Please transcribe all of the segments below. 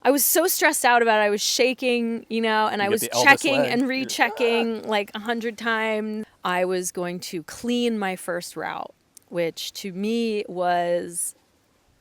I was so stressed out about it. I was shaking, and I was checking and rechecking like 100 times. I was going to clean my first route, which to me was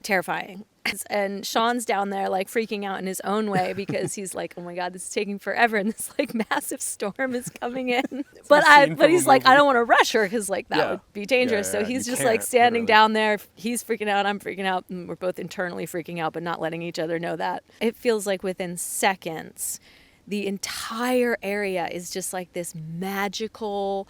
terrifying. And Sean's down there like freaking out in his own way because he's like, oh my God, this is taking forever. And this like massive storm is coming in. But he's like, I don't want to rush her because like that would be dangerous. So he's just like standing down there. He's freaking out. I'm freaking out. And we're both internally freaking out, but not letting each other know that. It feels like within seconds, the entire area is just like this magical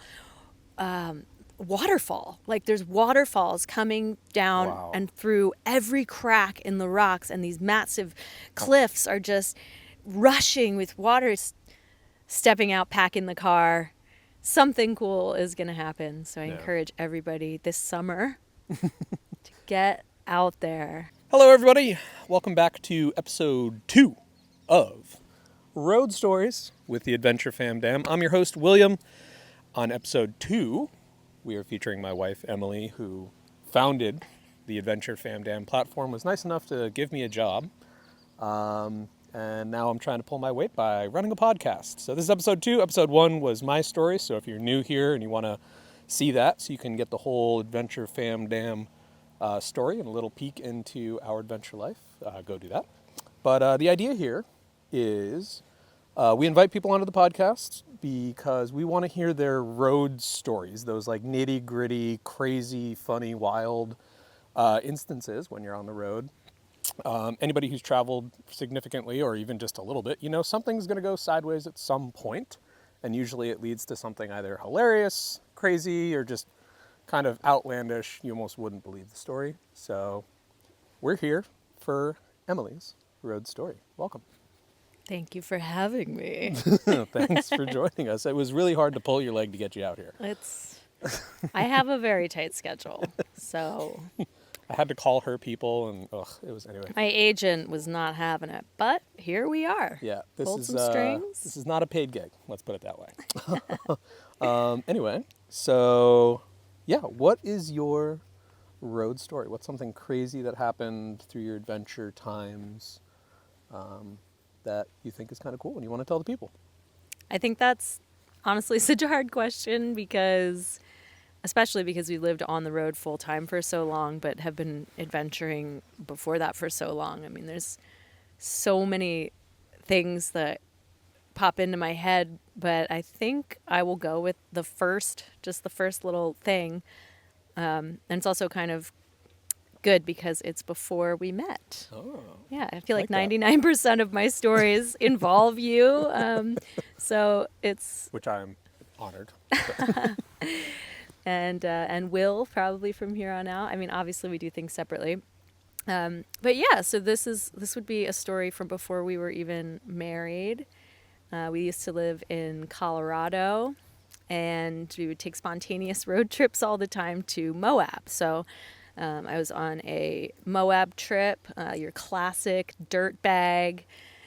waterfall. Like there's waterfalls coming down and through every crack in the rocks, and these massive cliffs are just rushing with water stepping out, packing the car. Something cool is going to happen. So I encourage everybody this summer to get out there. Hello, everybody. Welcome back to episode 2 of Road Stories with the AdventureFamDam. I'm your host, William. On episode 2, we are featuring my wife, Emily, who founded the AdventureFamDam platform, was nice enough to give me a job. And now I'm trying to pull my weight by running a podcast. So this is episode 2. Episode 1 was my story. So if you're new here and you want to see that so you can get the whole AdventureFamDam story and a little peek into our adventure life, go do that. But the idea here is we invite people onto the podcast because we want to hear their road stories, those like nitty gritty, crazy, funny, wild instances when you're on the road. Anybody who's traveled significantly or even just a little bit, something's going to go sideways at some point, and usually it leads to something either hilarious, crazy, or just kind of outlandish. You almost wouldn't believe the story. So we're here for Emily's road story. Welcome. Thank you for having me. Thanks for joining us. It was really hard to pull your leg to get you out here. I have a very tight schedule, so I had to call her people, and it was anyway. My agent was not having it, but here we are. Yeah, Pulled some strings. This is not a paid gig. Let's put it that way. Anyway, so yeah, what is your road story? What's something crazy that happened through your adventure times that you think is kind of cool and you want to tell the people? I think that's honestly such a hard question especially because we lived on the road full time for so long, but have been adventuring before that for so long. I mean, there's so many things that pop into my head, but I think I will go with the first little thing. And it's also kind of good because it's before we met. Oh, yeah, I feel like 99% of my stories involve you. So it's... Which I'm honored. And will probably from here on out. I mean, obviously we do things separately. But yeah, so this would be a story from before we were even married. We used to live in Colorado, and we would take spontaneous road trips all the time to Moab. So I was on a Moab trip, your classic dirt bag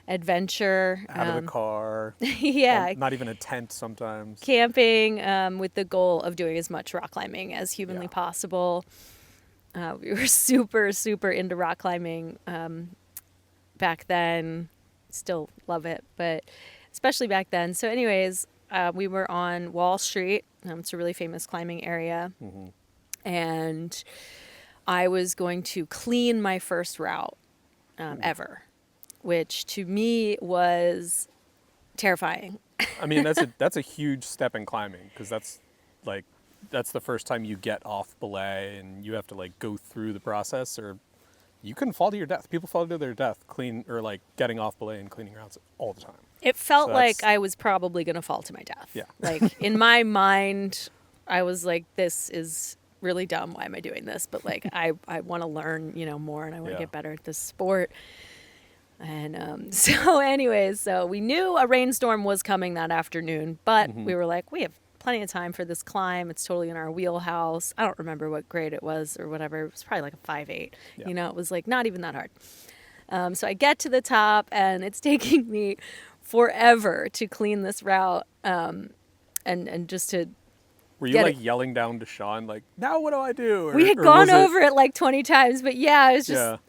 adventure. Out of the car. Yeah. Not even a tent sometimes. Camping with the goal of doing as much rock climbing as humanly possible. We were super, super into rock climbing back then. Still love it, but especially back then. So anyways, we were on Wall Street. It's a really famous climbing area. Mm-hmm. And I was going to clean my first route ever, which to me was terrifying. I mean, that's a huge step in climbing, because that's the first time you get off belay and you have to like go through the process, or you can fall to your death. People fall to their death getting off belay and cleaning routes all the time. It felt like I was probably going to fall to my death. Yeah. Like in my mind, I was like, this is really dumb. Why am I doing this? But like, I want to learn, more, and I want to get better at this sport. And so anyways, so we knew a rainstorm was coming that afternoon, but we were like, we have plenty of time for this climb. It's totally in our wheelhouse. I don't remember what grade it was or whatever. It was probably like a 5.8. Yeah. It was like not even that hard. So I get to the top, and it's taking me forever to clean this route and just to... Were you like yelling down to Sean, like, now what do I do? We had gone over it like 20 times, but yeah, it was just...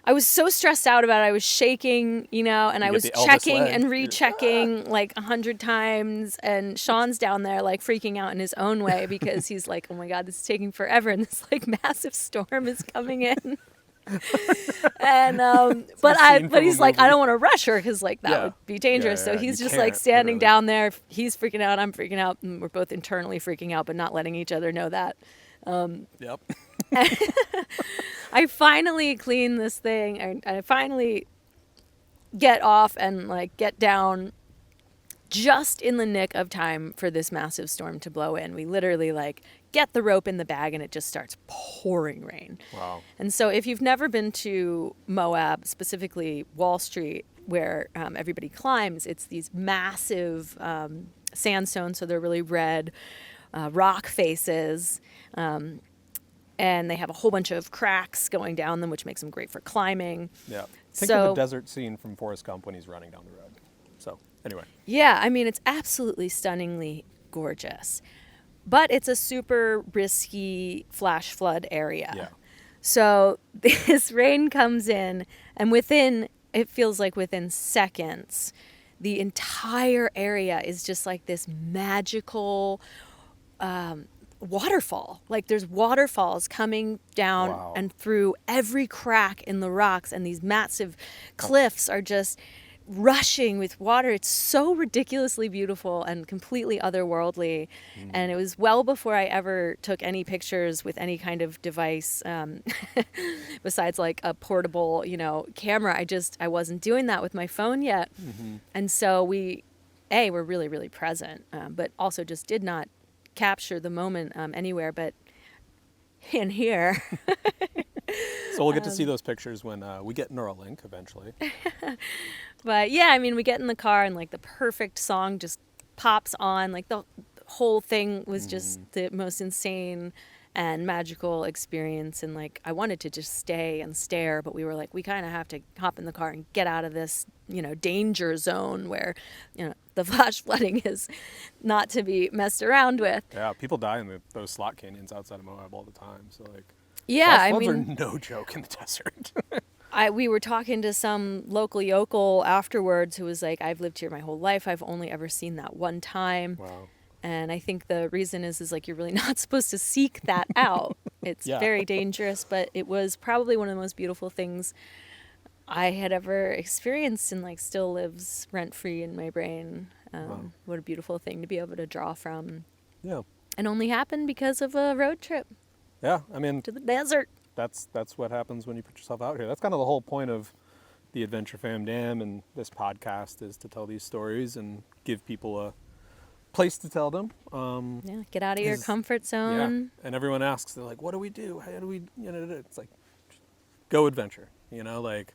I was so stressed out about it. I was shaking, and I was checking and rechecking like 100 times. And Sean's down there like freaking out in his own way because he's like, oh my God, this is taking forever. And this like massive storm is coming in. And but he's like, I don't want to rush her because like that would be dangerous. So he's just like standing down there. He's freaking out. I'm freaking out. And we're both internally freaking out, but not letting each other know that. Yep. I finally clean this thing, and I finally get off and like get down just in the nick of time for this massive storm to blow in. We literally like get the rope in the bag and it just starts pouring rain. Wow. And so if you've never been to Moab, specifically Wall Street, where everybody climbs, it's these massive sandstones, so they're really red rock faces. And they have a whole bunch of cracks going down them, which makes them great for climbing. Yeah. Think of the desert scene from Forrest Gump when he's running down the road. So, anyway. Yeah, I mean, it's absolutely stunningly gorgeous. But it's a super risky flash flood area. Yeah. So this rain comes in, and it feels like within seconds, the entire area is just like this magical waterfall. Like there's waterfalls coming down and through every crack in the rocks, and these massive cliffs are just rushing with water. It's so ridiculously beautiful and completely otherworldly. And it was well before I ever took any pictures with any kind of device besides like a portable, camera. I wasn't doing that with my phone yet. And so we're really, really present, but also just did not capture the moment anywhere but in here. So we'll get to see those pictures when we get Neuralink eventually. But yeah, I mean, we get in the car and like the perfect song just pops on. Like the whole thing was just the most insane and magical experience. And like I wanted to just stay and stare, but we were like, we kind of have to hop in the car and get out of this, danger zone where, the flash flooding is not to be messed around with. Yeah, people die in those slot canyons outside of Moab all the time. So like, yeah, flash floods are no joke in the desert. We were talking to some local yokel afterwards who was like, I've lived here my whole life. I've only ever seen that one time. Wow. And I think the reason is like you're really not supposed to seek that out. It's very dangerous, but it was probably one of the most beautiful things I had ever experienced, and like still lives rent free in my brain. What a beautiful thing to be able to draw from. Yeah. And only happened because of a road trip. Yeah, I mean, to the desert. That's what happens when you put yourself out here. That's kind of the whole point of the AdventureFamDam and this podcast, is to tell these stories and give people a place to tell them. Get out of your comfort zone. Yeah. And everyone asks, they're like, what do we do? How do we, it's like, go adventure, like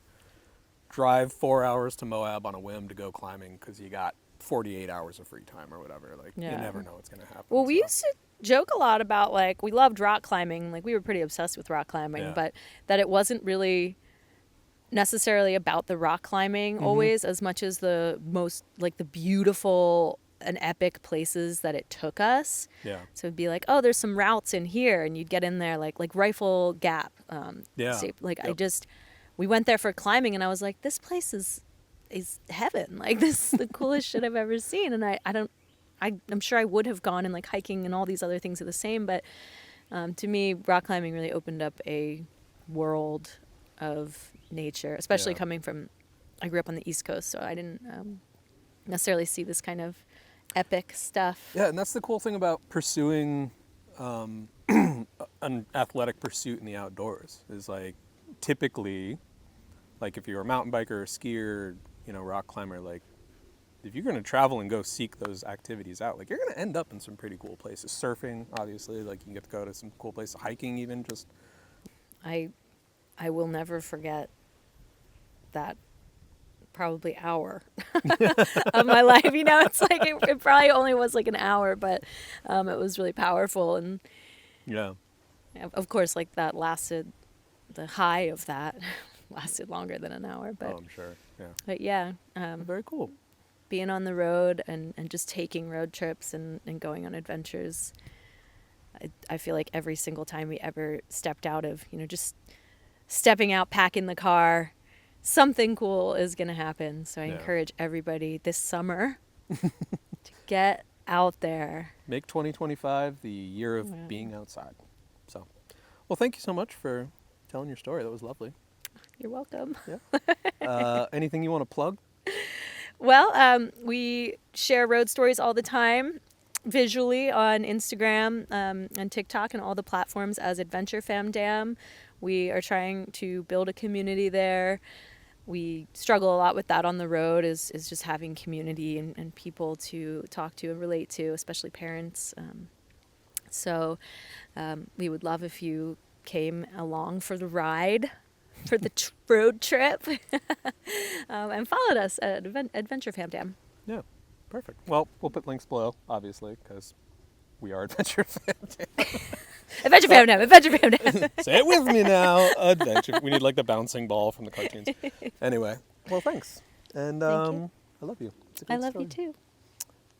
drive 4 hours to Moab on a whim to go climbing because you got 48 hours of free time or whatever. Like, you never know what's going to happen. Well, we used to joke a lot about, like, we loved rock climbing. Like, we were pretty obsessed with rock climbing, but that it wasn't really necessarily about the rock climbing always as much as the most, like, the beautiful and epic places that it took us. Yeah. So it'd be like, oh, there's some routes in here, and you'd get in there, like Rifle Gap. We went there for climbing, and I was like, this place is heaven. Like, this is the coolest shit I've ever seen. And I'm sure I would have gone and like hiking and all these other things are the same, but to me, rock climbing really opened up a world of nature, especially coming from, I grew up on the East Coast, so I didn't necessarily see this kind of epic stuff. Yeah, and that's the cool thing about pursuing an athletic pursuit in the outdoors, is like typically, like if you're a mountain biker or skier, rock climber, like if you're going to travel and go seek those activities out, like you're going to end up in some pretty cool places. Surfing, obviously, like you can get to go to some cool places. Hiking, even just. I will never forget that probably hour of my life. It's like it probably only was like an hour, but it was really powerful. And of course, like that lasted, the high of that lasted longer than an hour. But I'm sure. Yeah. But yeah. Very cool. Being on the road and just taking road trips and going on adventures. I feel like every single time we ever stepped out of, just stepping out, packing the car, something cool is going to happen. So I Yeah. encourage everybody this summer to get out there. Make 2025 the year of being outside. So, well, thank you so much for telling your story. That was lovely. You're welcome. Yeah. Anything you want to plug? Well, we share road stories all the time visually on Instagram and TikTok and all the platforms as AdventureFamDam. We are trying to build a community there. We struggle a lot with that on the road is just having community and people to talk to and relate to, especially parents. So we would love if you came along for the ride, for the road trip, and followed us at AdventureFamDam. Yeah, perfect. Well, we'll put links below, obviously, because we are AdventureFamDam. AdventureFamDam. Say it with me now. Adventure. We need like the bouncing ball from the cartoons. Anyway, well, thanks. And Thank you. I love you. It's a I great love story. you too.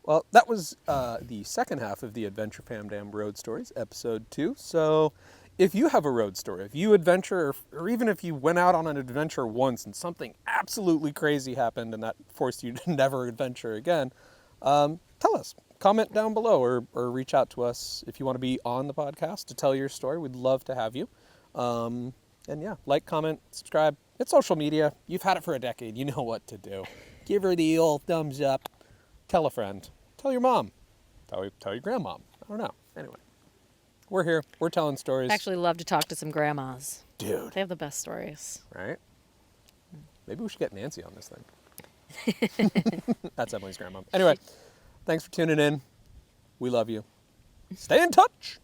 Well, that was the second half of the AdventureFamDam Road Stories, episode 2. So if you have a road story, if you adventure, or even if you went out on an adventure once and something absolutely crazy happened and that forced you to never adventure again, tell us. Comment down below or reach out to us if you want to be on the podcast to tell your story. We'd love to have you. And yeah, like, comment, subscribe. It's social media. You've had it for a decade. You know what to do. Give her the old thumbs up. Tell a friend. Tell your mom. Tell your grandmom. I don't know. Anyway, we're here. We're telling stories. I actually love to talk to some grandmas. Dude. They have the best stories. Right? Maybe we should get Nancy on this thing. That's Emily's grandmom. Anyway, thanks for tuning in. We love you. Stay in touch.